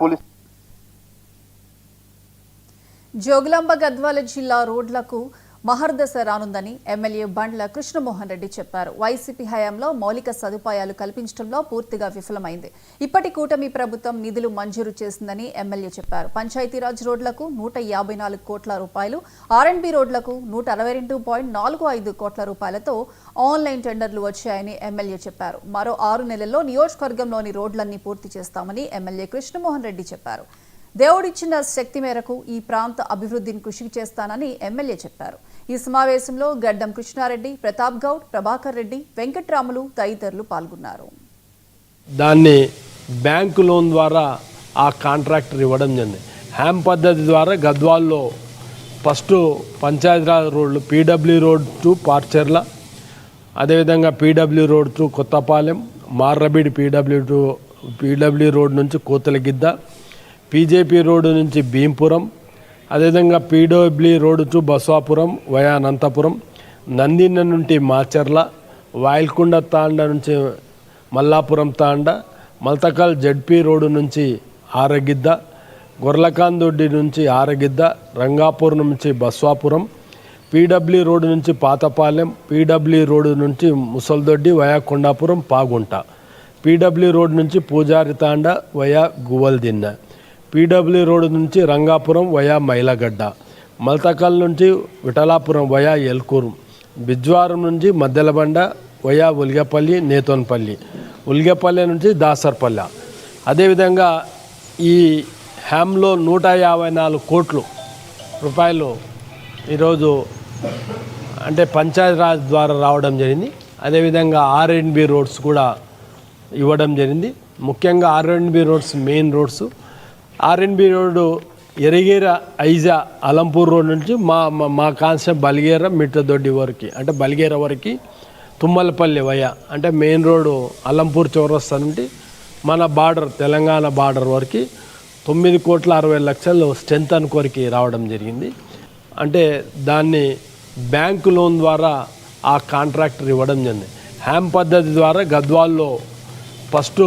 Police Jogulamba Gadwal జిల్లా రోడ్లకు మహర్దశ రానుందని ఎమ్మెల్యే బండ్ల కృష్ణమోహన్ రెడ్డి చెప్పారు. వైసీపీ హయాంలో మౌలిక సదుపాయాలు కల్పించడంలో పూర్తిగా విఫలమైంది. ఇప్పటి కూటమి ప్రభుత్వం నిధులు మంజూరు చేసిందని ఎమ్మెల్యే చెప్పారు. పంచాయతీరాజ్ రోడ్లకు 154 కోట్ల రూపాయలు, ఆర్ఎండ్బి రోడ్లకు 162.45 కోట్ల రూపాయలతో ఆన్లైన్ టెండర్లు వచ్చాయని ఎమ్మెల్యే చెప్పారు. మరో 6 నెలల్లో నియోజకవర్గంలోని రోడ్లన్నీ పూర్తి చేస్తామని ఎమ్మెల్యే కృష్ణమోహన్ రెడ్డి చెప్పారు. దేవుడిచ్చిన శక్తి మేరకు ఈ ప్రాంత అభివృద్ధిని కృషి చేస్తానని ఎమ్మెల్యే చెప్పారు. ఈ సమావేశంలో గడ్డం కృష్ణారెడ్డి, ప్రతాప్ గౌడ్, ప్రభాకర్ రెడ్డి, వెంకట్రాములు తదితరులు పాల్గొన్నారు. దాన్ని బ్యాంకు లోన్ ద్వారా ఆ కాంట్రాక్టర్ ఇవ్వడం జరిగింది. హ్యామ్ పద్ధతి ద్వారా గద్వాల్లో ఫస్ట్ పంచాయతీరాజ్ రోడ్లు పీడబ్ల్యూ రోడ్ టు పార్చర్ల, అదేవిధంగా PW road to Kothapalem, Marrabeedi PW road నుంచి కోతలగిద్ద, పీజేపీ రోడ్డు నుంచి భీంపురం, అదేవిధంగా PW road to Baswapuram via Anantapuram, Nandina నుండి మాచర్ల, వాయిల్కొండ తాండ నుంచి మల్లాపురం తాండ, మల్తకల్ జడ్పీ రోడ్డు నుంచి ఆరగిద్ద, గొర్లకాందొడ్డి నుంచి ఆరగిద్ద, రంగాపూర్ నుంచి బస్వాపురం, పీడబ్ల్యూ రోడ్డు నుంచి పాతపాలెం, పీడబ్ల్యూ రోడ్డు నుంచి ముసల్దొడ్డి వయా కొండాపురం పాగుంట, పీడబ్ల్యూ రోడ్డు నుంచి పూజారి తాండ వయా గువల్దిన్న, పీడబ్ల్యూ రోడ్డు నుంచి రంగాపురం వయా మైలగడ్డ, మల్తకల్ నుంచి విఠలాపురం వయా ఎల్కూరు, బిజ్వారం నుంచి మద్దెలబండ వయా ఉల్గపల్లి నేతోన్పల్లి, ఉల్గపల్లి నుంచి దాసర్పల్లె. అదేవిధంగా ఈ హ్యామ్లో 154 కోట్ల రూపాయలు ఈరోజు అంటే పంచాయతీరాజ్ ద్వారా రావడం జరిగింది. అదేవిధంగా ఆర్ఎండ్బి రోడ్స్ కూడా ఇవ్వడం జరిగింది. ముఖ్యంగా ఆర్ఎండ్బి రోడ్స్ మెయిన్ రోడ్స్. ఆర్ఎండ్బి రోడ్డు ఎరిగేర ఐజా అలంపూర్ రోడ్ నుంచి మా కాన్సెప్ట్ బలిగేర మిట్టదొడ్డి వరకు, అంటే బలిగేర వరకు తుమ్మలపల్లి వయా అంటే మెయిన్ రోడ్డు అలంపూర్ చౌరస్తా నుండి మన బార్డర్ తెలంగాణ బార్డర్ వరకు 9,60,00,000 స్ట్రెంత్ కొరికి రావడం జరిగింది. అంటే దాన్ని బ్యాంకు లోన్ ద్వారా ఆ కాంట్రాక్టర్ ఇవ్వడం జరిగింది. హ్యామ్ పద్ధతి ద్వారా గద్వాల్లో ఫస్ట్